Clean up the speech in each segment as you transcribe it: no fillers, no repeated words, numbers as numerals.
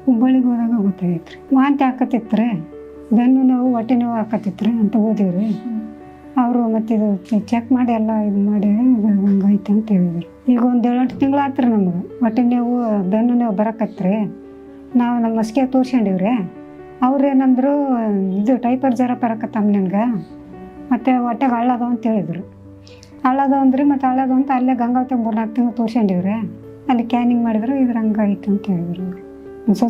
ಹುಬ್ಬಳ್ಳಿಗೆ ಹೋದಾಗ ಗೊತ್ತಾಗೈತ್ರಿ. ವಾಂತಿ ಹಾಕತ್ತಿತ್ತು, ಬೆನ್ನು ನೋವು ಹೊಟ್ಟೆ ನೋವು ಹಾಕತ್ತಿತ್ತು ಅಂತ ಹೋದಿವ್ರಿ. ಅವರು ಮತ್ತೆ ಇದು ಚೆಕ್ ಮಾಡಿ ಎಲ್ಲ ಇದು ಮಾಡಿ ಹಂಗೈತೆ ಅಂತ ಹೇಳಿದ್ರು. ಈಗ ಒಂದು 7 ತಿಂಗಳು ಆತ್ರಿ ನಮ್ಗೆ ಹೊಟ್ಟೆ ನೋವು ಬೆನ್ನು ನೋವು ಬರಕತ್ರಿ. ನಾವು ನಮ್ಮ ಮಸ್ಕೆ ತೋರ್ಸ್ಕೊಂಡಿವ್ರಿ. ಅವ್ರು ಏನಂದ್ರು ಇದು ಟೈಫಾಯ್ಡ್ ಜ್ವರ ಬರಕತ್ತಮ್ಮ ನಿನ್ಗೆ, ಮತ್ತು ಹೊಟ್ಟೆಗೆ ಹಳ್ಳದ ಅಂತ ಹೇಳಿದ್ರು. ಹಳ್ಳದ ಅಂದ್ರಿ, ಮತ್ತು ಹಳ್ಳದ ಅಂತ ಅಲ್ಲೇ ಗಂಗಾವತಿ 3-4 ತಿಂಗಳು ತೋರ್ಸ್ಕೊಂಡಿವ್ರಿ. ಅಲ್ಲಿ ಕ್ಯಾನಿಂಗ್ ಮಾಡಿದ್ರು ಇದ್ರ ಹಂಗಾಯ್ತು ಅಂತ ಹೇಳಿದ್ರು.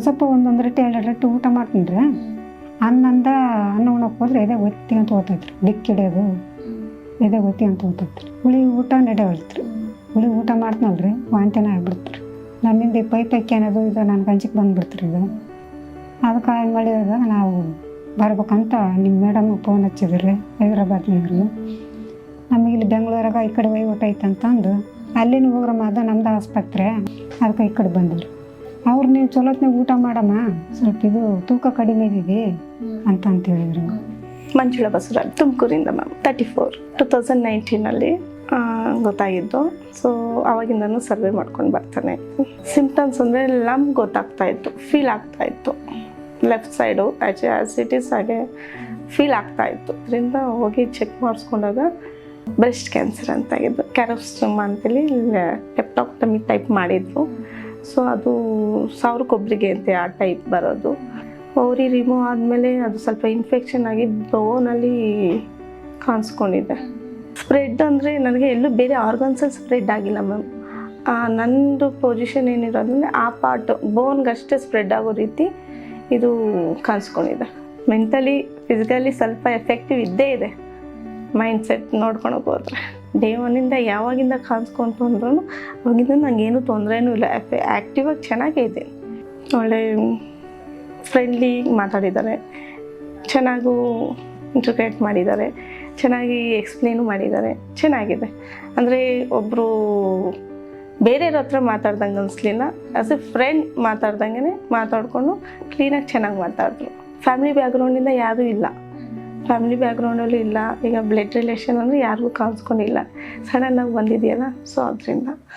ಸ್ವಲ್ಪ 1 ರೊಟ್ಟಿ 2 ರೊಟ್ಟಿ ಊಟ ಮಾಡ್ತೀನಿ ರೀ. ಅನ್ನ ಉಣ್ಣಕ್ಕೆ ಹೋದ್ರೆ ಎದೆ ಒತ್ತಿ ಅಂತ ಓದ್ತೈತ್ರಿ, ದಿಕ್ಕಿಡಿಯೋದು ಎದೆ ಒತ್ತಿ ಅಂತ ಓದ್ತೈತ್ರಿ. ಹುಳಿ ಊಟ ನಡೆಯಲ್ತ್ರಿ. ಹುಳಿ ಊಟ ಮಾಡ್ತೀನಲ್ರಿ ವಾಂತಿನ ಆಗ್ಬಿಡ್ತ್ರಿ. ನನ್ನಿಂದ ಈ ಪೈಕಿ ಅನ್ನೋದು ಇದು ನನ್ನ ಗಂಜಿಗೆ ಬಂದುಬಿಡ್ತ್ರಿ. ಇದು ಅದಕ್ಕೆ ಏನು ಮಾಡಿದಾಗ ನಾವು ಬರ್ಬೇಕಂತ ನಿಮ್ಮ ಮೇಡಮ್ಗೆ ಫೋನ್ ಹಚ್ಚಿದ್ರಿ ಹೈದ್ರಾಬಾದ್ನಾಗ್ರಿ. ನಮಗೆ ಇಲ್ಲಿ ಬೆಂಗಳೂರಾಗ ಈ ಕಡೆ ವಹಿವಾಟು ಐತಂತಂದು ಅಲ್ಲಿನ ಹೋಗ್ರಮ್ಮ, ಅದು ನಮ್ದು ಆಸ್ಪತ್ರೆ, ಅದಕ್ಕೆ ಈ ಕಡೆ ಬಂದಿವ್ರಿ. ಅವ್ರು ನೀವು ಚಲೋತ್ನಾಗ ಊಟ ಮಾಡಮ್ಮ, ಸ್ವಲ್ಪ ಇದು ತೂಕ ಕಡಿಮೆ ಇದೆ ಅಂತ ಹೇಳಿದ್ರು. ಮಂಜುಳಾ ಬಸವರಾಜ್, ತುಮಕೂರಿಂದ ಮ್ಯಾಮ್. 34 2019 ಗೊತ್ತಾಗಿದ್ದು. ಸೊ ಅವಾಗಿಂದನೂ ಸರ್ವೆ ಮಾಡ್ಕೊಂಡು ಬರ್ತಾನೆ. ಸಿಂಪ್ಟಮ್ಸ್ ಅಂದರೆ ಲಮ್ ಗೊತ್ತಾಗ್ತಾ ಇತ್ತು, ಫೀಲ್ ಆಗ್ತಾ ಇತ್ತು ಲೆಫ್ಟ್ ಸೈಡು ಆ್ಯಸಿಟಿಸ್ ಹಾಗೆ ಫೀಲ್ ಆಗ್ತಾ ಇತ್ತು. ಅದರಿಂದ ಹೋಗಿ ಚೆಕ್ ಮಾಡಿಸ್ಕೊಂಡಾಗ ಬ್ರೆಸ್ಟ್ ಕ್ಯಾನ್ಸರ್ ಅಂತಾಗಿದ್ದು. ಕ್ಯಾರೋಸ್ಟೋಮಾ ಅಂತೇಳಿ ಲೆಪ್ಟಾಕ್ಟಮಿ ಟೈಪ್ ಮಾಡಿದ್ರು. ಸೊ ಅದು 1000 ಒಬ್ಬರಿಗೆ ಅಂತೆ ಆ ಟೈಪ್ ಬರೋದು. ಓರಿ ರಿಮೂವ್ ಆದಮೇಲೆ ಅದು ಸ್ವಲ್ಪ ಇನ್ಫೆಕ್ಷನ್ ಆಗಿ ಬೋನಲ್ಲಿ ಕಾಣಿಸ್ಕೊಂಡಿದೆ. ಸ್ಪ್ರೆಡ್ ಅಂದರೆ ನನಗೆ ಎಲ್ಲೂ ಬೇರೆ ಆರ್ಗನ್ಸಲ್ಲಿ ಸ್ಪ್ರೆಡ್ ಆಗಿಲ್ಲ ಮ್ಯಾಮ್. ನನ್ನದು ಪೊಸಿಷನ್ ಏನಿರೋದಂದರೆ ಆ ಪಾರ್ಟ್ ಬೋನ್ಗಷ್ಟೇ ಸ್ಪ್ರೆಡ್ ಆಗೋ ರೀತಿ ಇದು ಕಾಣಿಸ್ಕೊಂಡಿದೆ. ಮೆಂಟಲಿ ಫಿಸಿಕಲಿ ಸ್ವಲ್ಪ ಎಫೆಕ್ಟಿವ್ ಇದ್ದೇ ಇದೆ. ಮೈಂಡ್ ಸೆಟ್ ನೋಡ್ಕೊಳಕ್ಕೆ ಹೋದ್ರೆ ಡೇ 1 ಯಾವಾಗಿಂದ ಕಾಣಿಸ್ಕೊಂತು ಅಂದ್ರೂ ಅವಾಗಿಂದ ನನಗೇನು ತೊಂದರೆನೂ ಇಲ್ಲ. ಆ್ಯಕ್ಟಿವಾಗಿ ಚೆನ್ನಾಗೇ ಇದೆ. ಒಳ್ಳೆ ಫ್ರೆಂಡ್ಲಿ ಮಾತಾಡಿದ್ದಾರೆ, ಚೆನ್ನಾಗೂ ಇಂಟ್ರಿಗ್ರೇಟ್ ಮಾಡಿದ್ದಾರೆ, ಚೆನ್ನಾಗಿ ಎಕ್ಸ್ಪ್ಲೇನು ಮಾಡಿದ್ದಾರೆ, ಚೆನ್ನಾಗಿದೆ. ಅಂದರೆ ಒಬ್ಬರು ಬೇರೆಯವ್ರ ಹತ್ರ ಮಾತಾಡ್ದಂಗೆ ಅನಿಸ್ಲಿಲ್ಲ. ಆ್ಯಸ್ ಎ ಫ್ರೆಂಡ್ ಮಾತಾಡ್ದಂಗೆ ಮಾತಾಡಿಕೊಂಡು ಕ್ಲೀನಾಗಿ ಚೆನ್ನಾಗಿ ಮಾತಾಡಿದ್ರು. ಫ್ಯಾಮಿಲಿ ಬ್ಯಾಕ್ಗ್ರೌಂಡಿಂದ ಯಾರೂ ಇಲ್ಲ, ಫ್ಯಾಮಿಲಿ ಬ್ಯಾಕ್ಗ್ರೌಂಡಲ್ಲೂ ಇಲ್ಲ. ಈಗ ಬ್ಲಡ್ ರಿಲೇಷನ್ ಅಂದರೆ ಯಾರಿಗೂ ಕಾಣಿಸ್ಕೊಂಡಿಲ್ಲ, ಸಡನ್ನಾಗಿ ಬಂದಿದೆಯಲ್ಲ, ಸೊ ಅದರಿಂದ